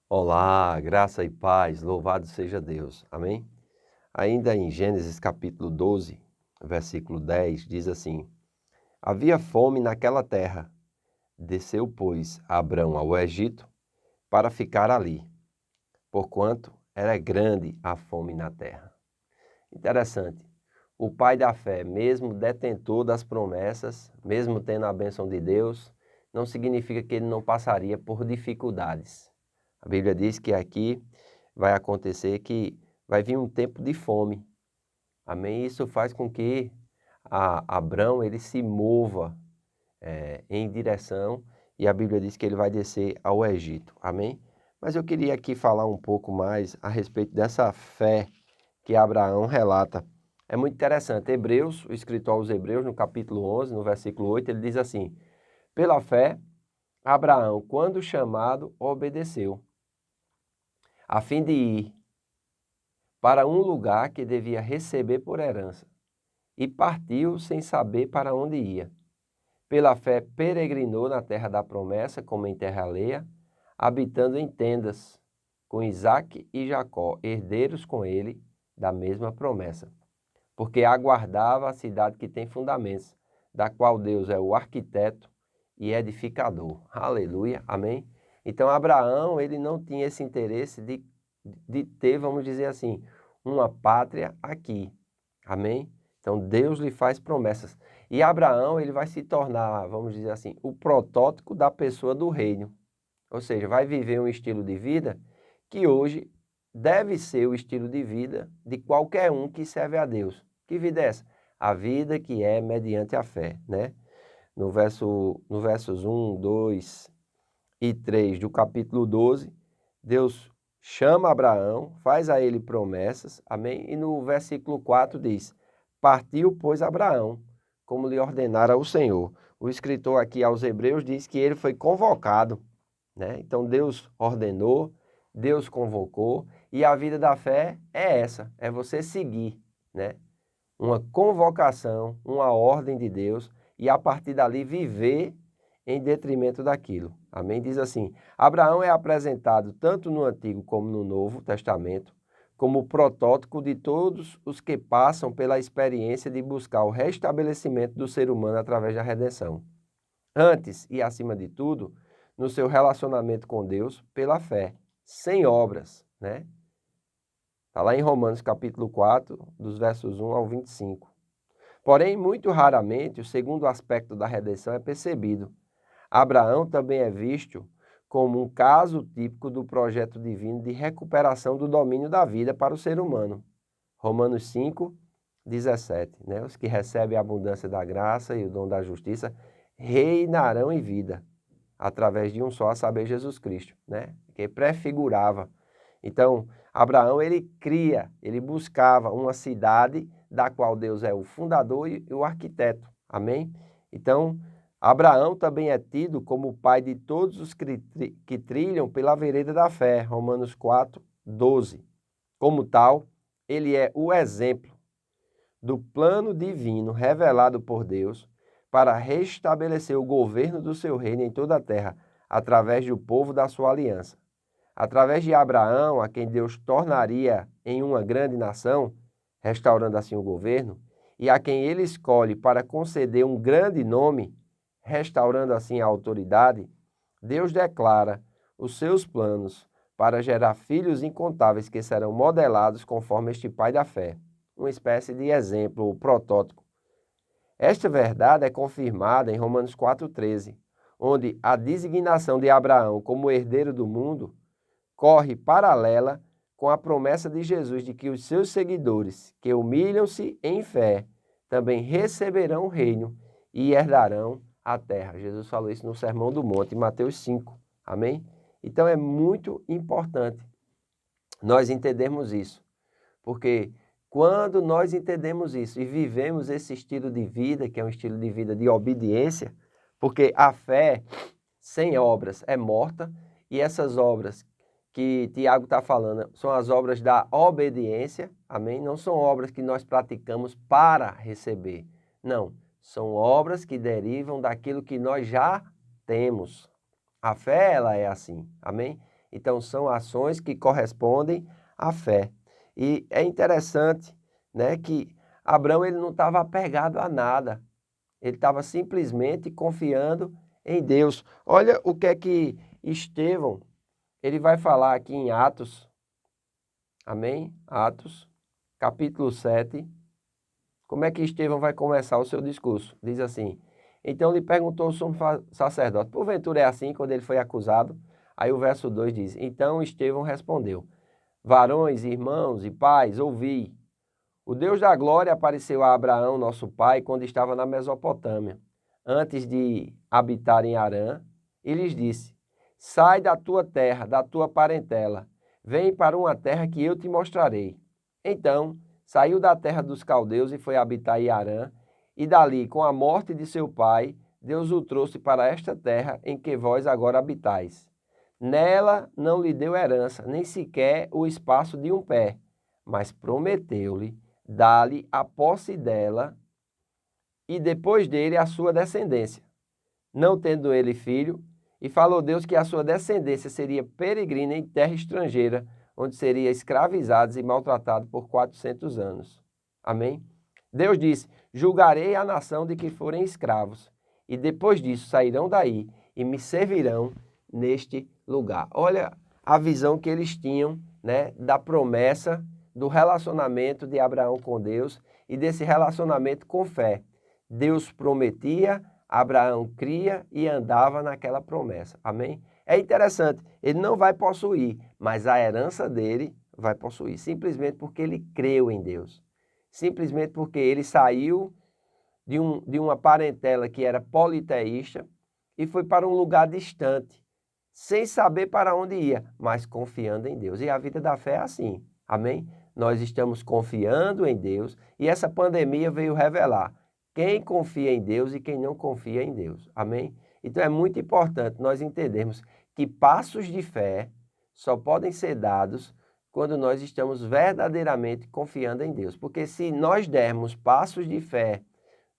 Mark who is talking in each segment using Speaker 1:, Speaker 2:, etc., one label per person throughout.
Speaker 1: Olá, graça e paz, louvado seja Deus. Amém? Ainda em Gênesis capítulo 12, versículo 10, diz assim: Havia fome naquela terra. Desceu, pois, Abrão ao Egito para ficar ali, porquanto era grande a fome na terra. Interessante. O pai da fé, mesmo detentor das promessas, mesmo tendo a bênção de Deus, não significa que ele não passaria por dificuldades. A Bíblia diz que aqui vai acontecer que vai vir um tempo de fome. Amém? Isso faz com que Abrão ele se mova em direção, e a Bíblia diz que ele vai descer ao Egito. Amém? Mas eu queria aqui falar um pouco mais a respeito dessa fé que Abraão relata. É muito interessante. Hebreus, o escritor aos Hebreus, no capítulo 11, no versículo 8, ele diz assim: Pela fé, Abraão, quando chamado, obedeceu, a fim de ir para um lugar que devia receber por herança, e partiu sem saber para onde ia. Pela fé peregrinou na terra da promessa, como em terra alheia, habitando em tendas, com Isaque e Jacó, herdeiros com ele da mesma promessa, porque aguardava a cidade que tem fundamentos, da qual Deus é o arquiteto e edificador. Aleluia, amém? Então Abraão, ele não tinha esse interesse de ter, vamos dizer assim, uma pátria aqui, amém? Então Deus lhe faz promessas. E Abraão, ele vai se tornar, vamos dizer assim, o protótipo da pessoa do reino. Ou seja, vai viver um estilo de vida que hoje deve ser o estilo de vida de qualquer um que serve a Deus. Que vida é essa? A vida que é mediante a fé, né? No versos 1, 2 e 3 do capítulo 12, Deus chama Abraão, faz a ele promessas, amém? E no versículo 4 diz: Partiu, pois, Abraão, como lhe ordenara o Senhor. O escritor aqui aos Hebreus diz que ele foi convocado, né? Então Deus ordenou, Deus convocou, e a vida da fé é essa, é você seguir, né? Uma convocação, uma ordem de Deus, e a partir dali viver em detrimento daquilo. Amém? Diz assim: Abraão é apresentado tanto no Antigo como no Novo Testamento como protótipo de todos os que passam pela experiência de buscar o restabelecimento do ser humano através da redenção. Antes e acima de tudo, no seu relacionamento com Deus pela fé, sem obras, né? Está lá em Romanos capítulo 4, dos versos 1 ao 25. Porém, muito raramente, o segundo aspecto da redenção é percebido. Abraão também é visto como um caso típico do projeto divino de recuperação do domínio da vida para o ser humano. Romanos 5, 17. Né? Os que recebem a abundância da graça e o dom da justiça reinarão em vida, através de um só, a saber, Jesus Cristo, né? Que prefigurava. Então, Abraão, ele buscava uma cidade da qual Deus é o fundador e o arquiteto. Amém? Então, Abraão também é tido como o pai de todos os que trilham pela vereda da fé. Romanos 4, 12. Como tal, ele é o exemplo do plano divino revelado por Deus para restabelecer o governo do seu reino em toda a terra, através do povo da sua aliança. Através de Abraão, a quem Deus tornaria em uma grande nação, restaurando assim o governo, e a quem ele escolhe para conceder um grande nome, restaurando assim a autoridade, Deus declara os seus planos para gerar filhos incontáveis que serão modelados conforme este pai da fé, uma espécie de exemplo ou protótipo. Esta verdade é confirmada em Romanos 4,13, onde a designação de Abraão como herdeiro do mundo corre paralela com a promessa de Jesus de que os seus seguidores, que humilham-se em fé, também receberão o reino e herdarão a terra. Jesus falou isso no Sermão do Monte, em Mateus 5. Amém? Então é muito importante nós entendermos isso, porque quando nós entendemos isso e vivemos esse estilo de vida, que é um estilo de vida de obediência, porque a fé sem obras é morta, e essas obras que Tiago está falando são as obras da obediência, amém? Não são obras que nós praticamos para receber, não. São obras que derivam daquilo que nós já temos. A fé, ela é assim, amém? Então, são ações que correspondem à fé. E é interessante, né, que Abraão ele não estava apegado a nada. Ele estava simplesmente confiando em Deus. Olha o que é que Estevão, ele vai falar aqui em Atos, amém? Atos, capítulo 7. Como é que Estevão vai começar o seu discurso? Diz assim: então lhe perguntou o sumo sacerdote, porventura é assim quando ele foi acusado? Aí o verso 2 diz: então Estevão respondeu: varões, irmãos e pais, ouvi. O Deus da glória apareceu a Abraão, nosso pai, quando estava na Mesopotâmia, antes de habitar em Harã, e lhes disse: sai da tua terra, da tua parentela, vem para uma terra que eu te mostrarei. Então, saiu da terra dos caldeus e foi habitar em Harã, e dali, com a morte de seu pai, Deus o trouxe para esta terra em que vós agora habitais. Nela não lhe deu herança, nem sequer o espaço de um pé, mas prometeu-lhe dá-lhe a posse dela e depois dele a sua descendência. Não tendo ele filho, e falou Deus que a sua descendência seria peregrina em terra estrangeira, onde seria escravizados e maltratados por 400 anos. Amém? Deus disse: julgarei a nação de que forem escravos, e depois disso sairão daí e me servirão neste lugar. Olha a visão que eles tinham, né, da promessa do relacionamento de Abraão com Deus e desse relacionamento com fé. Deus prometia, Abraão cria e andava naquela promessa. Amém? É interessante, ele não vai possuir, mas a herança dele vai possuir, simplesmente porque ele creu em Deus. Simplesmente porque ele saiu de uma parentela que era politeísta e foi para um lugar distante, sem saber para onde ia, mas confiando em Deus. E a vida da fé é assim. Amém? Nós estamos confiando em Deus e essa pandemia veio revelar quem confia em Deus e quem não confia em Deus. Amém? Então é muito importante nós entendermos que passos de fé só podem ser dados quando nós estamos verdadeiramente confiando em Deus. Porque se nós dermos passos de fé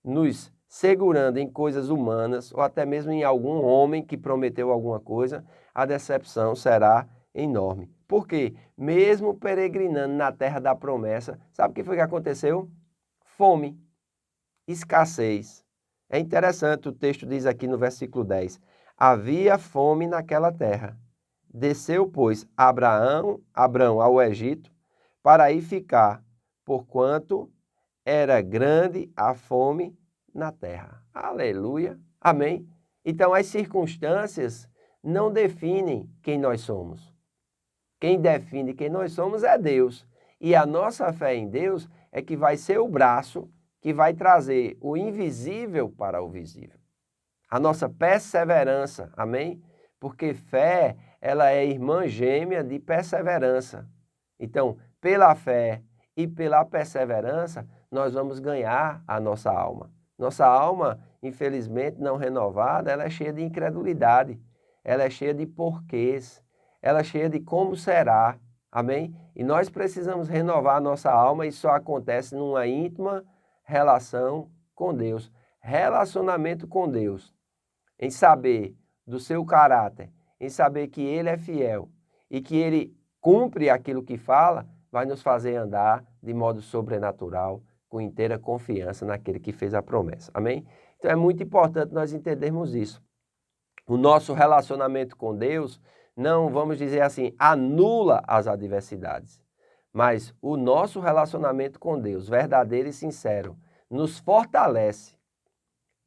Speaker 1: nos segurando em coisas humanas ou até mesmo em algum homem que prometeu alguma coisa, a decepção será enorme. Por quê? Mesmo peregrinando na terra da promessa, sabe o que foi que aconteceu? Fome, escassez. É interessante, o texto diz aqui no versículo 10, havia fome naquela terra. Desceu, pois, Abraão ao Egito para aí ficar, porquanto era grande a fome na terra. Aleluia. Amém. Então as circunstâncias não definem quem nós somos. Quem define quem nós somos é Deus. E a nossa fé em Deus é que vai ser o braço que vai trazer o invisível para o visível. A nossa perseverança, amém? Porque fé, ela é irmã gêmea de perseverança. Então, pela fé e pela perseverança, nós vamos ganhar a nossa alma. Nossa alma, infelizmente, não renovada, ela é cheia de incredulidade, ela é cheia de porquês, ela é cheia de como será, amém? E nós precisamos renovar a nossa alma e só acontece numa íntima relação com Deus. Relacionamento com Deus, em saber do seu caráter, em saber que Ele é fiel e que Ele cumpre aquilo que fala, vai nos fazer andar de modo sobrenatural, com inteira confiança naquele que fez a promessa. Amém? Então é muito importante nós entendermos isso. O nosso relacionamento com Deus não, vamos dizer assim, anula as adversidades, mas o nosso relacionamento com Deus, verdadeiro e sincero, nos fortalece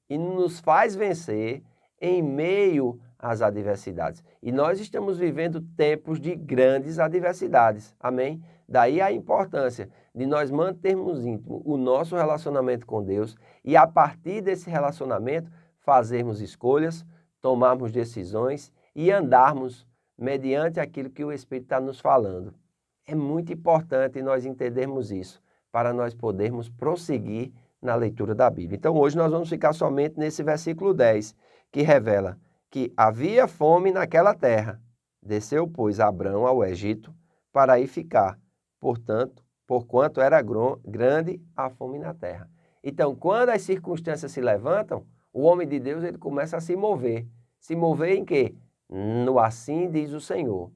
Speaker 1: e nos faz vencer em meio às adversidades. E nós estamos vivendo tempos de grandes adversidades. Amém? Daí a importância de nós mantermos íntimo o nosso relacionamento com Deus e a partir desse relacionamento fazermos escolhas, tomarmos decisões e andarmos mediante aquilo que o Espírito está nos falando. É muito importante nós entendermos isso para nós podermos prosseguir na leitura da Bíblia. Então hoje nós vamos ficar somente nesse versículo 10, que revela que havia fome naquela terra. Desceu, pois, Abrão ao Egito para aí ficar. Portanto, porquanto era grande a fome na terra. Então, quando as circunstâncias se levantam, o homem de Deus ele começa a se mover. Se mover em quê? No assim diz o Senhor.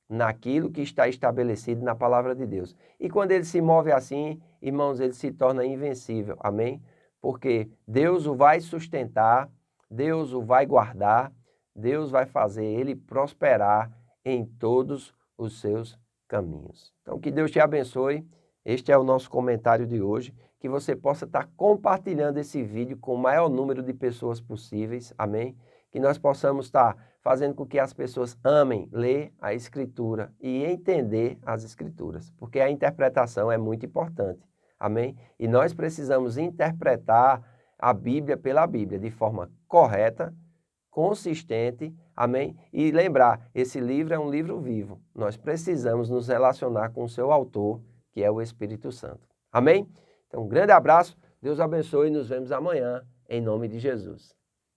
Speaker 1: naquilo que está estabelecido na palavra de Deus. E quando ele se move assim, irmãos, ele se torna invencível, amém? Porque Deus o vai sustentar, Deus o vai guardar, Deus vai fazer ele prosperar em todos os seus caminhos. Então, que Deus te abençoe. Este é o nosso comentário de hoje. Que você possa estar compartilhando esse vídeo com o maior número de pessoas possíveis, amém? Que nós possamos estar fazendo com que as pessoas amem ler a Escritura e entender as Escrituras, porque a interpretação é muito importante, amém? E nós precisamos interpretar a Bíblia pela Bíblia de forma correta, consistente, amém? E lembrar, esse livro é um livro vivo. Nós precisamos nos relacionar com o seu autor, que é o Espírito Santo. Amém? Então, um grande abraço, Deus abençoe e nos vemos amanhã, em nome de Jesus.